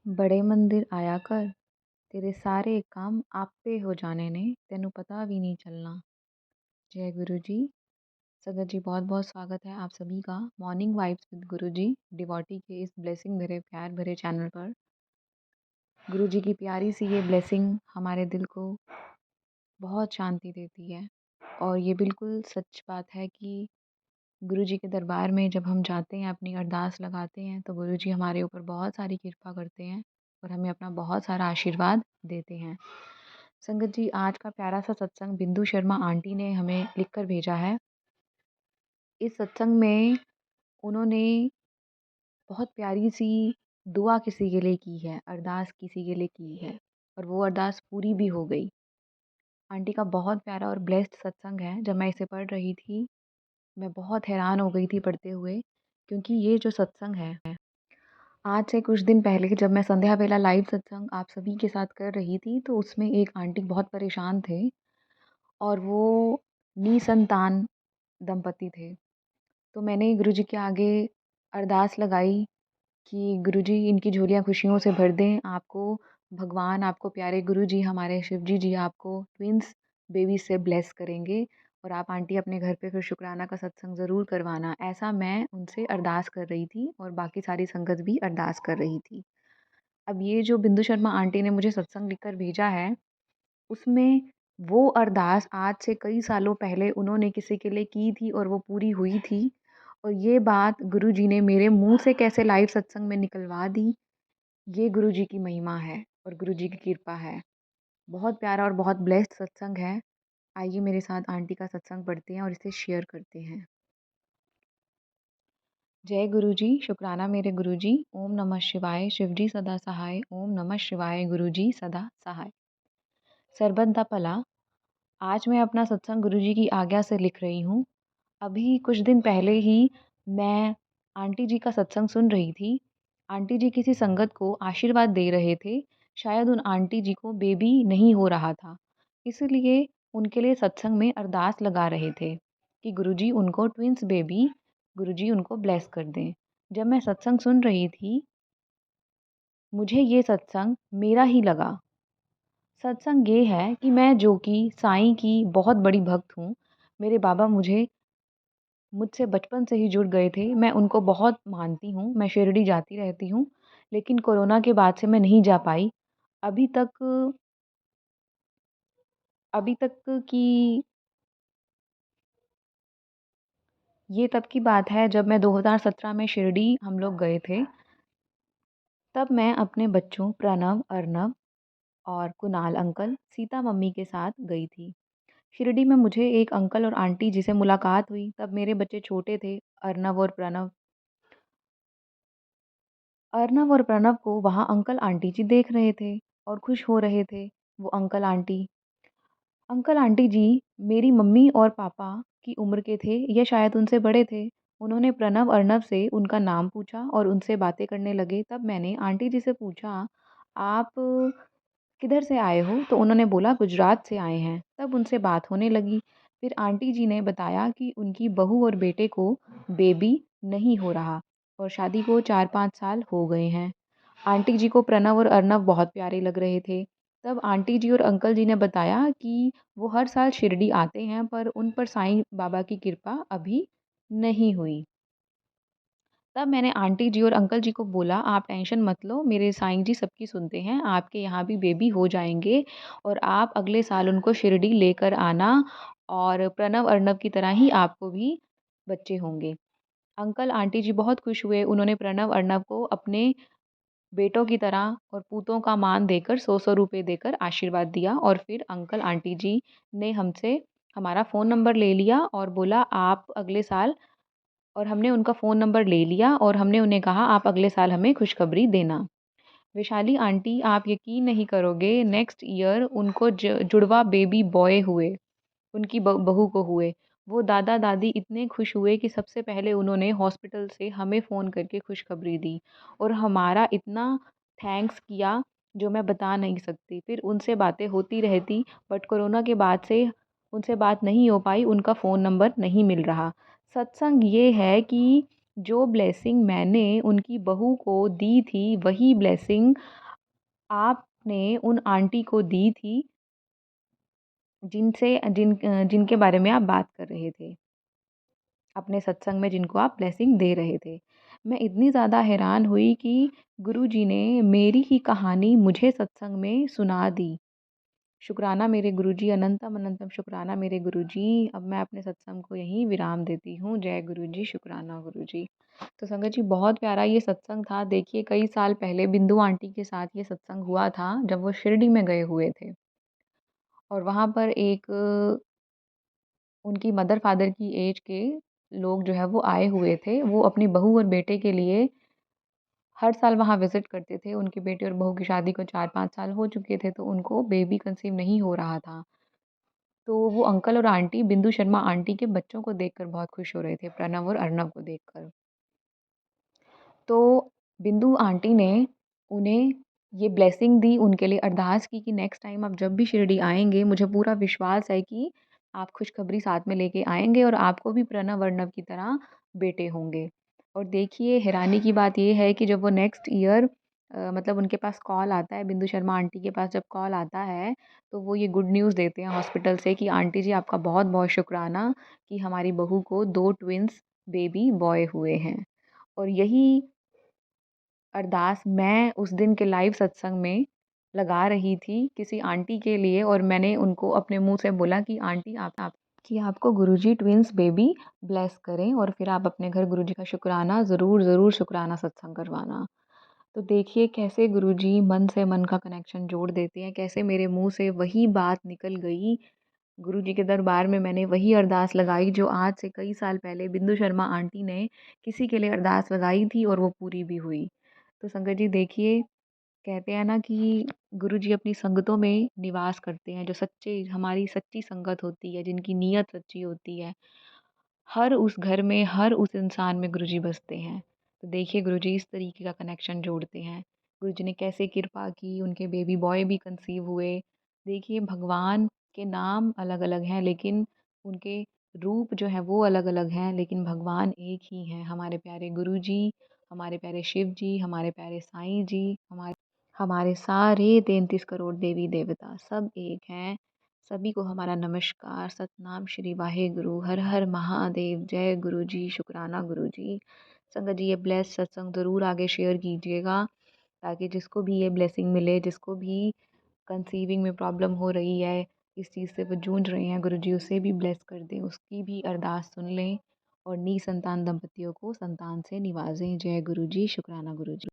बड़े मंदिर आया कर, तेरे सारे काम आपे हो जाने ने, तेनू पता भी नहीं चलना। जय गुरु जी। संगत जी, बहुत बहुत स्वागत है आप सभी का मॉर्निंग वाइब्स विद गुरु जी डिवॉटी के इस ब्लेसिंग भरे प्यार भरे चैनल पर। गुरु जी की प्यारी सी ये ब्लेसिंग हमारे दिल को बहुत शांति देती है। और ये बिल्कुल सच बात है कि गुरु जी के दरबार में जब हम जाते हैं, अपनी अरदास लगाते हैं, तो गुरु जी हमारे ऊपर बहुत सारी कृपा करते हैं और हमें अपना बहुत सारा आशीर्वाद देते हैं। संगत जी, आज का प्यारा सा सत्संग बिंदु शर्मा आंटी ने हमें लिख कर भेजा है। इस सत्संग में उन्होंने बहुत प्यारी सी दुआ किसी के लिए की है, अरदास किसी के लिए की है, और वो अरदास पूरी भी हो गई। आंटी का बहुत प्यारा और ब्लेस्ड सत्संग है। जब मैं इसे पढ़ रही थी, मैं बहुत हैरान हो गई थी पढ़ते हुए, क्योंकि ये जो सत्संग है, आज से कुछ दिन पहले जब मैं संध्या बेला लाइव सत्संग आप सभी के साथ कर रही थी, तो उसमें एक आंटी बहुत परेशान थे और वो निसंतान दंपति थे। तो मैंने गुरुजी के आगे अरदास लगाई कि गुरुजी इनकी झोलियाँ खुशियों से भर दें। आपको भगवान, आपको प्यारे गुरुजी, हमारे शिवजी जी आपको ट्विन्स बेबी से ब्लेस करेंगे और आप आंटी अपने घर पे फिर शुक्राना का सत्संग ज़रूर करवाना। ऐसा मैं उनसे अरदास कर रही थी और बाकी सारी संगत भी अरदास कर रही थी। अब ये जो बिंदु शर्मा आंटी ने मुझे सत्संग लिखकर भेजा है, उसमें वो अरदास आज से कई सालों पहले उन्होंने किसी के लिए की थी और वो पूरी हुई थी। और ये बात गुरुजी ने मेरे मुँह से कैसे लाइव सत्संग में निकलवा दी, ये गुरुजी की महिमा है और गुरुजी की कृपा है। बहुत प्यारा और बहुत ब्लेस्ड सत्संग है। आइए मेरे साथ आंटी का सत्संग पढ़ते हैं और इसे शेयर करते हैं। जय गुरु जी, शुक्राना मेरे गुरु जी। ओम नमः शिवाय, शिवजी सदा सहाय। ओम नमः शिवाय, गुरु जी सदा सहाय। सरबत दा भला। आज मैं अपना सत्संग गुरु जी की आज्ञा से लिख रही हूँ। अभी कुछ दिन पहले ही मैं आंटी जी का सत्संग सुन रही थी। आंटी जी किसी संगत को आशीर्वाद दे रहे थे। शायद उन आंटी जी को बेबी नहीं हो रहा था, इसलिए उनके लिए सत्संग में अरदास लगा रहे थे कि गुरुजी उनको ट्विंस बेबी, गुरुजी उनको ब्लेस कर दें। जब मैं सत्संग सुन रही थी, मुझे ये सत्संग मेरा ही लगा। सत्संग ये है कि मैं जो कि साईं की बहुत बड़ी भक्त हूँ। मेरे बाबा मुझसे बचपन से ही जुड़ गए थे। मैं उनको बहुत मानती हूँ, मैं शिरडी जाती रहती हूँ, लेकिन कोरोना के बाद से मैं नहीं जा पाई। अभी तक अभी तक की ये तब की बात है जब मैं 2017 में शिरडी हम लोग गए थे। तब मैं अपने बच्चों प्रणव, अर्नव और कुणाल अंकल, सीता मम्मी के साथ गई थी। शिरडी में मुझे एक अंकल और आंटी जी से मुलाकात हुई। तब मेरे बच्चे छोटे थे, अर्नव और प्रणव। अर्नव और प्रणव को वहाँ अंकल आंटी जी देख रहे थे और खुश हो रहे थे। वो अंकल आंटी जी मेरी मम्मी और पापा की उम्र के थे या शायद उनसे बड़े थे। उन्होंने प्रणव अर्नव से उनका नाम पूछा और उनसे बातें करने लगे। तब मैंने आंटी जी से पूछा, आप किधर से आए हो? तो उन्होंने बोला, गुजरात से आए हैं। तब उनसे बात होने लगी। फिर आंटी जी ने बताया कि उनकी बहू और बेटे को बेबी नहीं हो रहा और शादी को 4-5 साल हो गए हैं। आंटी जी को प्रणव और अर्नव बहुत प्यारे लग रहे थे। तब आंटी जी और अंकल जी ने बताया कि वो हर साल शिरडी आते हैं, पर उन पर साईं बाबा की कृपा अभी नहीं हुई। तब मैंने आंटी जी और अंकल जी को बोला, आप टेंशन मत लो, मेरे साईं जी सबकी सुनते हैं, आपके यहाँ भी बेबी हो जाएँगे और आप अगले साल उनको शिरडी लेकर आना और प्रणव अर्णव की तरह ही आपको भी बच्चे होंगे। अंकल आंटी जी बहुत खुश हुए। उन्होंने प्रणव अर्णव को अपने बेटों की तरह और पूतों का मान देकर 100-100 रुपए देकर आशीर्वाद दिया और फिर अंकल आंटी जी ने हमसे हमारा फ़ोन नंबर ले लिया और बोला, आप अगले साल, और हमने उनका फ़ोन नंबर ले लिया और हमने उन्हें कहा, आप अगले साल हमें खुशखबरी देना। वैशाली आंटी, आप यकीन नहीं करोगे, नेक्स्ट ईयर उनको जुड़वा बेबी बॉय हुए, उनकी बहू को हुए। वो दादा-दादी इतने खुश हुए कि सबसे पहले उन्होंने हॉस्पिटल से हमें फ़ोन करके खुशखबरी दी और हमारा इतना थैंक्स किया जो मैं बता नहीं सकती। फिर उनसे बातें होती रहती, बट कोरोना के बाद से उनसे बात नहीं हो पाई, उनका फ़ोन नंबर नहीं मिल रहा। सत्संग ये है कि जो ब्लेसिंग मैंने उनकी बहू को दी थी, वही ब्लेसिंग आपने उन आंटी को दी थी, जिनके बारे में आप बात कर रहे थे, अपने सत्संग में जिनको आप ब्लेसिंग दे रहे थे। मैं इतनी ज़्यादा हैरान हुई कि गुरुजी ने मेरी ही कहानी मुझे सत्संग में सुना दी। शुक्राना मेरे गुरुजी, अनंतम अनंतम शुक्राना मेरे गुरुजी। अब मैं अपने सत्संग को यहीं विराम देती हूँ। जय गुरुजी, शुक्राना गुरुजी। तो संगत जी, बहुत प्यारा ये सत्संग था। देखिए, कई साल पहले बिंदु आंटी के साथ ये सत्संग हुआ था, जब वो शिरडी में गए हुए थे। और वहाँ पर एक उनकी मदर फादर की एज के लोग जो है वो आए हुए थे। वो अपनी बहू और बेटे के लिए हर साल वहाँ विज़िट करते थे। उनके बेटे और बहू की शादी को 4-5 साल हो चुके थे, तो उनको बेबी कंसीव नहीं हो रहा था। तो वो अंकल और आंटी बिंदु शर्मा आंटी के बच्चों को देखकर बहुत खुश हो रहे थे, प्रणव और अर्णव को देखकर। तो बिंदु आंटी ने उन्हें ये ब्लेसिंग दी, उनके लिए अरदास की कि नेक्स्ट टाइम आप जब भी शिरडी आएँगे, मुझे पूरा विश्वास है कि आप खुशखबरी साथ में लेके आएँगे और आपको भी प्रणव अर्णव की तरह बेटे होंगे। और देखिए, हैरानी की बात ये है कि जब वो नेक्स्ट ईयर मतलब उनके पास कॉल आता है, बिंदु शर्मा आंटी के पास जब कॉल आता है, तो वो ये गुड न्यूज़ देते हैं हॉस्पिटल से कि आंटी जी, आपका बहुत-बहुत शुक्राना कि हमारी बहू को 2 ट्विन्स बेबी बॉय हुए हैं। और यही अरदास मैं उस दिन के लाइव सत्संग में लगा रही थी किसी आंटी के लिए, और मैंने उनको अपने मुँह से बोला कि आंटी, आप कि आपको गुरुजी ट्विन्स बेबी ब्लेस करें, और फिर आप अपने घर गुरुजी का शुक्राना ज़रूर शुक्राना सत्संग करवाना। तो देखिए, कैसे गुरुजी मन से मन का कनेक्शन जोड़ देते हैं, कैसे मेरे मुँह से वही बात निकल गई। गुरुजी के दरबार में मैंने वही अरदास लगाई जो आज से कई साल पहले बिंदु शर्मा आंटी ने किसी के लिए अरदास लगाई थी, और वो पूरी भी हुई। तो संगत जी, देखिए, कहते हैं ना कि गुरुजी अपनी संगतों में निवास करते हैं, जो सच्चे हमारी सच्ची संगत होती है, जिनकी नीयत सच्ची होती है। हर उस घर में, हर उस इंसान में गुरुजी बसते हैं। तो देखिए, गुरुजी इस तरीके का कनेक्शन जोड़ते हैं। गुरुजी ने कैसे कृपा की, उनके बेबी बॉय भी कंसीव हुए। देखिए, भगवान के नाम अलग-अलग हैं, लेकिन उनके रूप जो हैं वो अलग-अलग हैं, लेकिन भगवान एक ही हैं। हमारे प्यारे गुरुजी, हमारे प्यारे शिव जी, हमारे प्यारे साईं जी, हमारे सारे 33 करोड़ देवी-देवता सब एक हैं। सभी को हमारा नमस्कार, सतनाम श्री वाहेगुरु, हर हर महादेव, जय गुरु जी, शुक्राना गुरु जी। संगत जी, ये ब्लेस सत्संग ज़रूर आगे शेयर कीजिएगा, ताकि जिसको भी ये ब्लेसिंग मिले, जिसको भी कंसीविंग में प्रॉब्लम हो रही है, इस चीज़ से वो जूझ रहे हैं, गुरु जी उसे भी ब्लेस कर दें, उसकी भी अरदास सुन लें, और निसंतान दंपतियों को संतान से निवाजें। जय गुरु जी, शुक्राना गुरु जी।